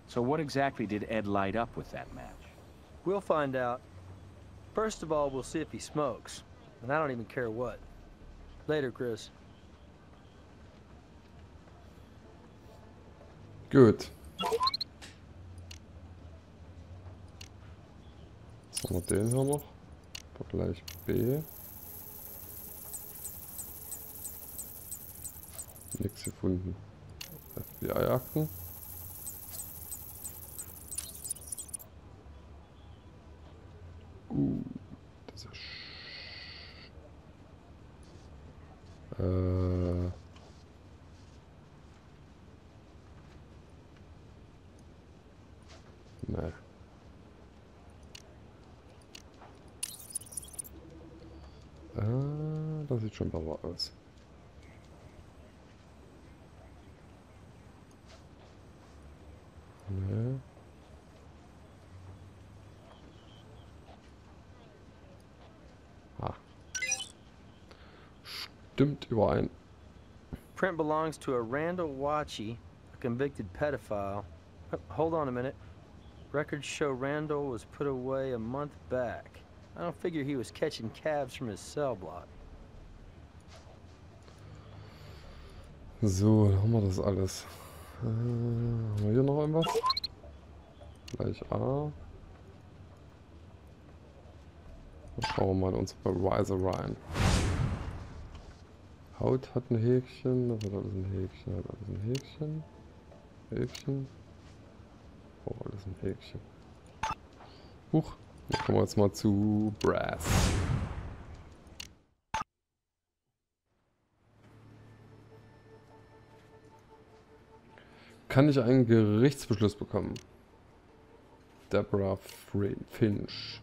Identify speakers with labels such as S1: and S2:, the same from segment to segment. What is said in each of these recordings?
S1: So what exactly did Ed light up with that match?
S2: We'll find out. First of all, we'll see if he smokes. And I don't even care what. Later, Chris.
S3: Gut. So, wir den hier noch. Vergleich B. Nichts gefunden. FBI-Akten. Das ist... Nee. Das sieht schon besser aus. Nee. Ah. Stimmt überein.
S2: Print belongs to a Randall Watchy, a convicted pedophile. Hold on a minute. Records show Randall was put away a month back. I don't figure he was catching cabs from his cell block.
S3: So, dann haben wir das alles. Haben wir hier noch irgendwas? Gleich A. Dann schauen wir mal in unsere Beweise rein. Haut hat ein Häkchen, das hat alles ein Häkchen, hat alles ein Häkchen. Häkchen. Oh, alles ein Häkchen. Huch, dann kommen wir jetzt mal zu Brass. Kann ich einen Gerichtsbeschluss bekommen? Deborah Finch.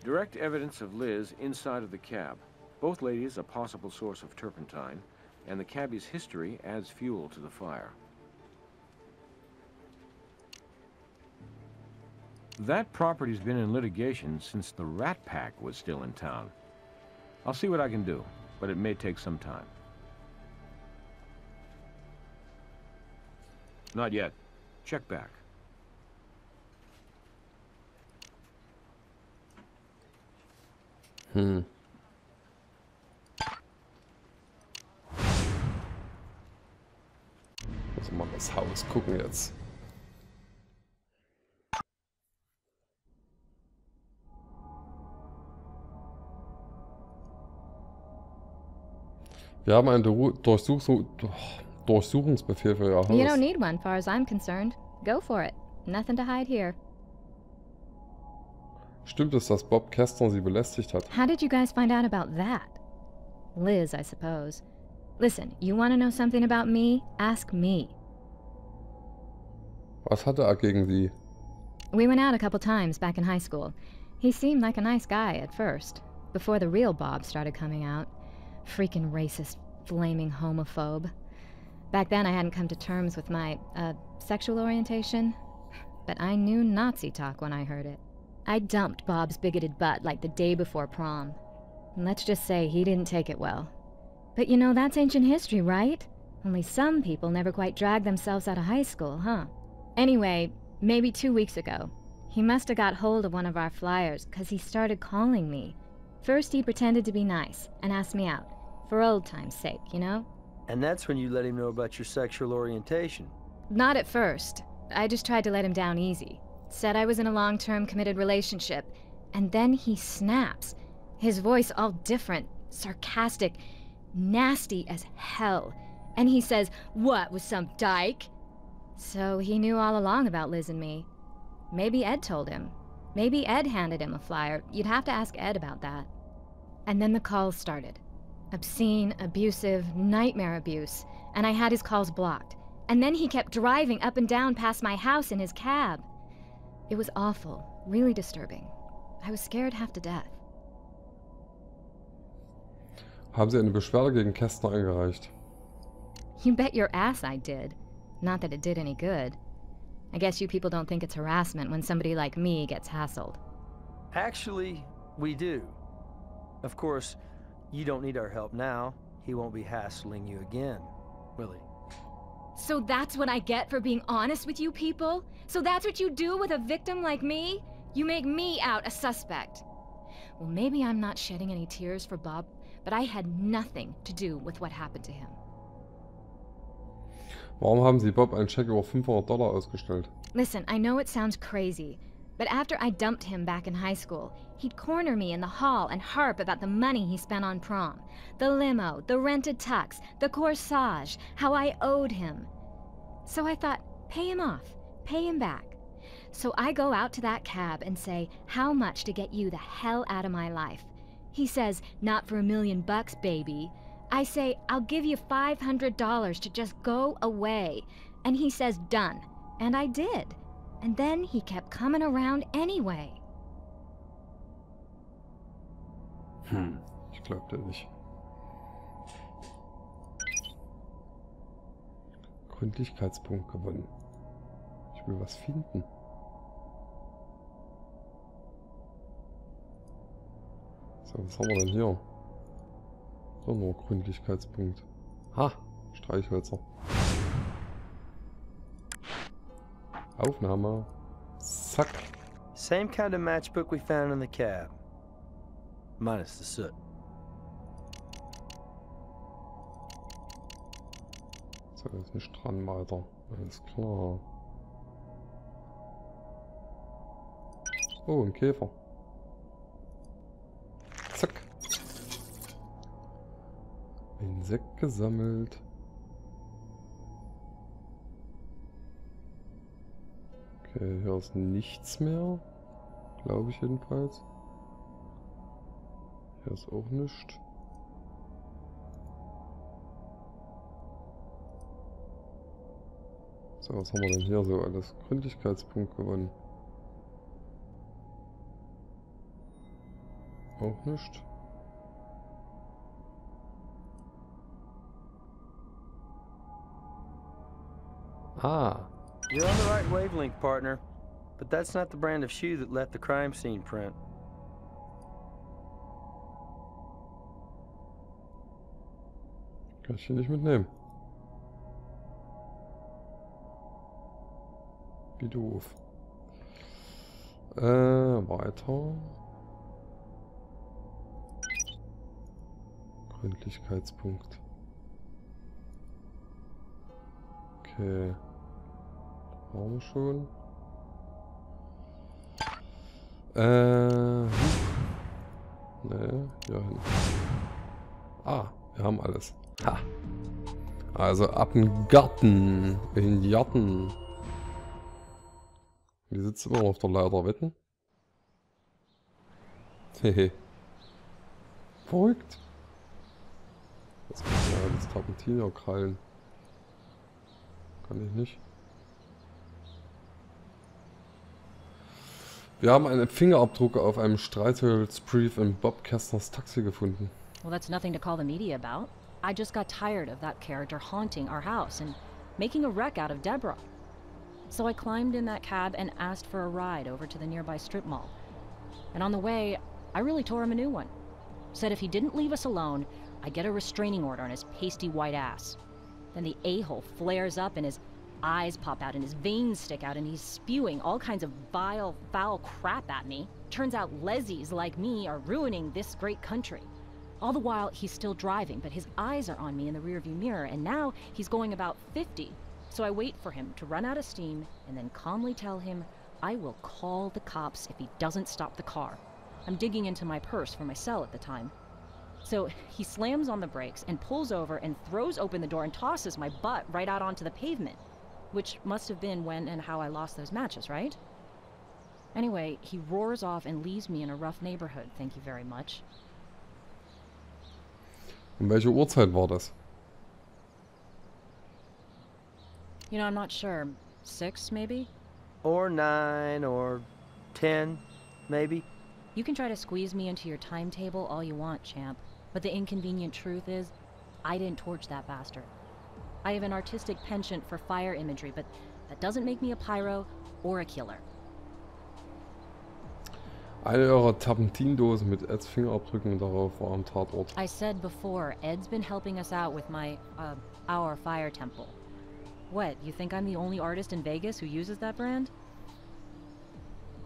S1: Direct evidence of Liz inside of the cab. Both ladies a possible source of turpentine, and the cabbie's history adds fuel to the fire. That property's been in litigation since the Rat Pack was still in town. I'll see what I can do, but it may take some time. Not yet. Check back.
S3: Hm. Muss mal das Haus gucken jetzt. Wir haben einen Durchsuchungsbefehl für Ihr Haus.
S4: You don't need one, far as I'm concerned. Go for it. Nothing to hide here.
S3: Stimmt es, dass Bob Kestner Sie belästigt hat?
S4: How did you guys find out about that? Liz, I suppose. Listen, you want to know something about me? Ask me.
S3: Was hatte er gegen Sie?
S4: We went out a couple times back in high school. He seemed like a nice guy at first, before the real Bob started coming out. Freaking racist, flaming homophobe. Back then I hadn't come to terms with my, sexual orientation, but I knew Nazi talk when I heard it. I dumped Bob's bigoted butt like the day before prom. And let's just say he didn't take it well. But you know, that's ancient history, right? Only some people never quite drag themselves out of high school, huh? Anyway, maybe 2 weeks ago, he must have got hold of one of our flyers, 'cause he started calling me. First he pretended to be nice and asked me out, for old time's sake, you know?
S2: And that's when you let him know about your sexual orientation.
S4: Not at first. I just tried to let him down easy. Said I was in a long-term committed relationship. And then he snaps. His voice all different, sarcastic, nasty as hell. And he says, "What, was some dyke?" So he knew all along about Liz and me. Maybe Ed told him. Maybe Ed handed him a flyer. You'd have to ask Ed about that. And then the calls started. Obscene, abusive, nightmare abuse. And I had his calls blocked. And then he kept driving up and down past my house in his cab. It was awful, really disturbing. I was scared half to death.
S3: Haben Sie eine Beschwerde gegen Kestner eingereicht?
S4: You bet your ass I did. Not that it did any good. I guess you people don't think it's harassment when somebody like me gets hassled.
S2: Actually, we do. Of course, you don't need our help now. He won't be hassling you again, will he?
S4: So that's what I get for being honest with you people? So that's what you do with a victim like me? You make me out a suspect. Well, maybe I'm not shedding any tears for Bob, but I had nothing to do with what happened to him.
S3: Warum haben Sie Bob einen Scheck über $500 ausgestellt?
S4: Listen, I know it sounds crazy, but after I dumped him back in high school, he'd corner me in the hall and harp about the money he spent on prom. The limo, the rented tux, the corsage, how I owed him. So I thought, pay him off, pay him back. So I go out to that cab and say, how much to get you the hell out of my life? He says, not for $1 million, baby. I say, I'll give you $500 to just go away. And he says, done. And I did. And then he kept coming around anyway.
S3: Ich glaub dir nicht. Gründlichkeitspunkt gewonnen. Ich will was finden. So, was haben wir denn hier? So, nur Gründlichkeitspunkt. Ha! Streichhölzer. Aufnahme. Zack.
S2: Same kind of matchbook we found in the cab. Minus the soot.
S3: So, jetzt nicht dran weiter. Alles klar. Oh, ein Käfer. Zack. Insekt gesammelt. Okay, hier ist nichts mehr. Glaube ich jedenfalls. Hier ist auch nichts. So, was haben wir denn hier so alles? Gründlichkeitspunkt gewonnen. Auch nicht. Ah.
S2: You're on the right wavelength, partner. But that's not the brand of shoe that left the crime scene print.
S3: Kann ich hier nicht mitnehmen. Wie doof. Weiter. Gründlichkeitspunkt. Okay. Haben wir schon. Ne, hier hin. Ah, wir haben alles. Ha. Also ab in Garten. In Garten. Die sitzt immer noch auf der Leiter, wetten? Hehe. Verrückt. Das kann ja das Tarpentiner krallen. Kann ich nicht. Wir haben einen Fingerabdruck auf einem Streichholzbrief in Bob Kästners Taxi gefunden.
S5: Well, that's nothing to call the media about. I just got tired of that character haunting our house and making a wreck out of Deborah. So I climbed in that cab and asked for a ride over to the nearby strip mall. And on the way, I really tore him a new one. Said if he didn't leave us alone, I'd get a restraining order on his pasty white ass. Then the a-hole flares up and his eyes pop out and his veins stick out and he's spewing all kinds of vile, foul crap at me. Turns out lesies like me are ruining this great country. All the while, he's still driving, but his eyes are on me in the rearview mirror, and now he's going about 50. So I wait for him to run out of steam and then calmly tell him I will call the cops if he doesn't stop the car. I'm digging into my purse for my cell at the time. So he slams on the brakes and pulls over and throws open the door and tosses my butt right out onto the pavement. Which must have been when and how I lost those matches, right? Anyway, he roars off and leaves me in a rough neighborhood, thank you very much.
S3: Um welche Uhrzeit war das?
S5: You know, I'm not sure. 6, maybe?
S2: Or 9, or 10, maybe.
S5: You can try to squeeze me into your timetable all you want, champ. But the inconvenient truth is, I didn't torch that bastard. I have an artistic penchant for fire imagery, but that doesn't make me a pyro or a killer.
S3: Eine ihrer Terpentindosen mit Eds Fingerabdrücken darauf war am Tatort.
S5: I said before, Ed's been helping us out with our fire temple. What, you think I'm the only artist in Vegas who uses that brand?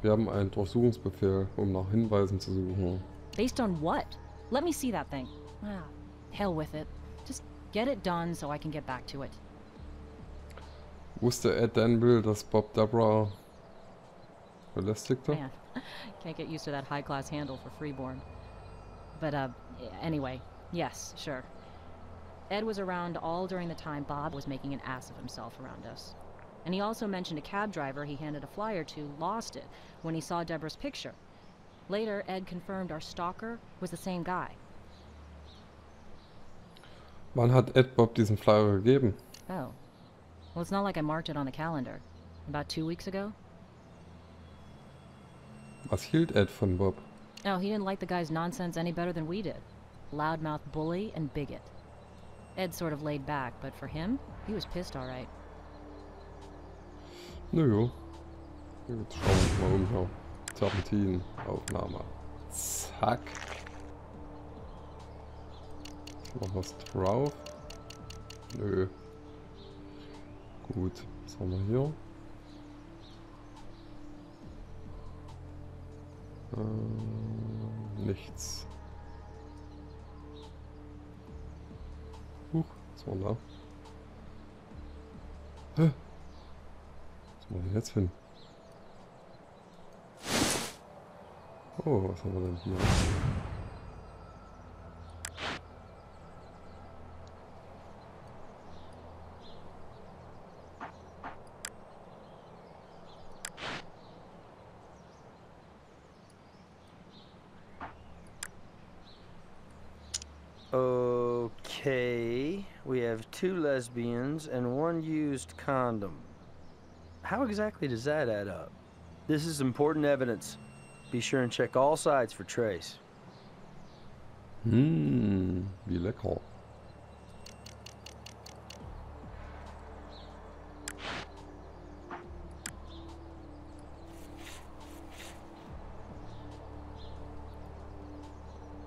S3: Wir haben einen Durchsuchungsbefehl, um nach Hinweisen zu suchen.
S5: Based on what? Let me see that thing. Ah, hell with it. Just get it done so I can get back to it.
S3: Wusste Ed Danville, dass Bob Deborah belästigte?
S5: Man, can't get used to that high-class handle for freeborn. But, anyway, yes, sure. Ed was around all during the time Bob was making an ass of himself around us. And he also mentioned a cab driver he handed a flyer to lost it when he saw Deborah's picture. Later, Ed confirmed our stalker was the same guy.
S3: Wann hat Ed Bob diesen Flyer gegeben?
S5: Oh. Well, it's not like I marked it on the calendar. About 2 weeks ago?
S3: Was hielt Ed von Bob?
S5: Oh, he didn't like the guy's nonsense any better than we did. Loudmouth bully and bigot. Ed sort of laid back, but for him, he was pissed all right.
S3: Nö. Jetzt schauen wir uns mal um hier. Serpentinaufnahme. Zack. Ist noch was drauf? Nö. Gut. Was haben wir hier? Nichts. Huch, was war da? Hä? Was muss ich jetzt hin? Oh, was haben wir denn hier?
S2: Okay, we have 2 lesbians and 1 used condom. How exactly does that add up? This is important evidence. Be sure and check all sides for trace.
S3: Wie lecker.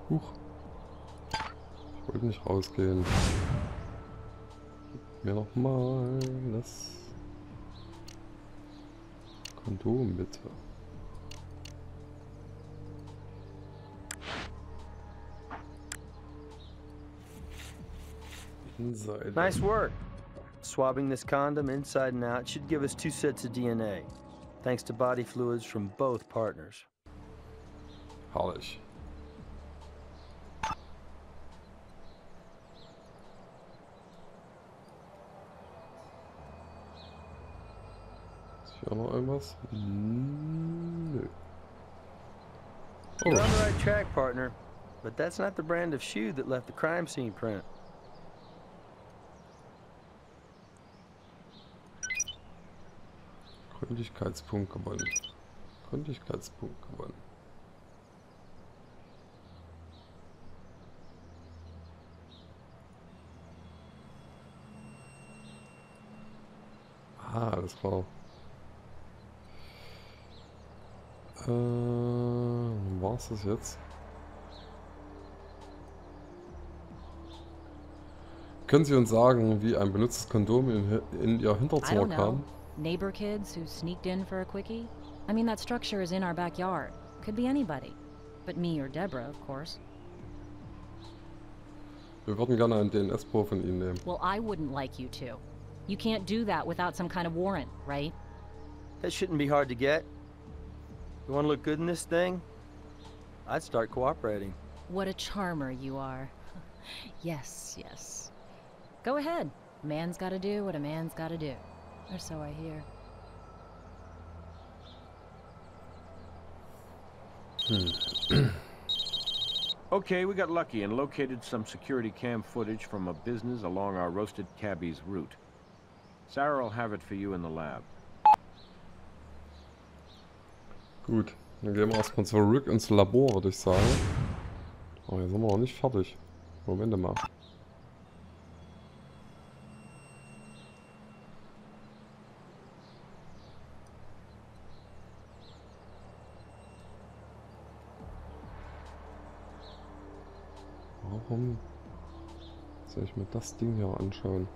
S3: Huch. Ich wollte nicht rausgehen. Gib mir noch mal das Kondom, bitte. Inside.
S2: Nice work. Swabbing this condom inside and out should give us 2 sets of DNA, thanks to body fluids from both partners.
S3: Herrlich. Ist hier noch irgendwas? Nö.
S2: You're on the right track, partner, but that's not the brand of shoe that left the crime scene print.
S3: Gründlichkeitspunkt gewonnen. Gründlichkeitspunkt gewonnen. Ah, das war... war's das jetzt? Können Sie uns sagen, wie ein benutztes Kondom in Ihr
S5: I
S3: Hinterzimmer
S5: don't know.
S3: kam?
S5: Neighbor kids who sneaked in for a quickie? I mean, that structure is in our backyard. Could be anybody. But me or Deborah, of course.
S3: Wir würden gerne einen DNS-Probe von Ihnen nehmen.
S5: Well, I wouldn't like you to. You can't do that without some kind of warrant, right?
S2: That shouldn't be hard to get. You want to look good in this thing? I'd start cooperating.
S5: What a charmer you are. Yes, yes. Go ahead. A man's gotta do what a man's gotta do. Or so I hear.
S1: Okay, we got lucky and located some security cam footage from a business along our roasted cabbie's route. Sarah will have it for you in the lab.
S3: Gut, dann gehen wir erstmal zurück ins Labor, würde ich sagen. Oh, hier sind wir noch nicht fertig. Moment mal. Warum soll ich mir das Ding hier anschauen?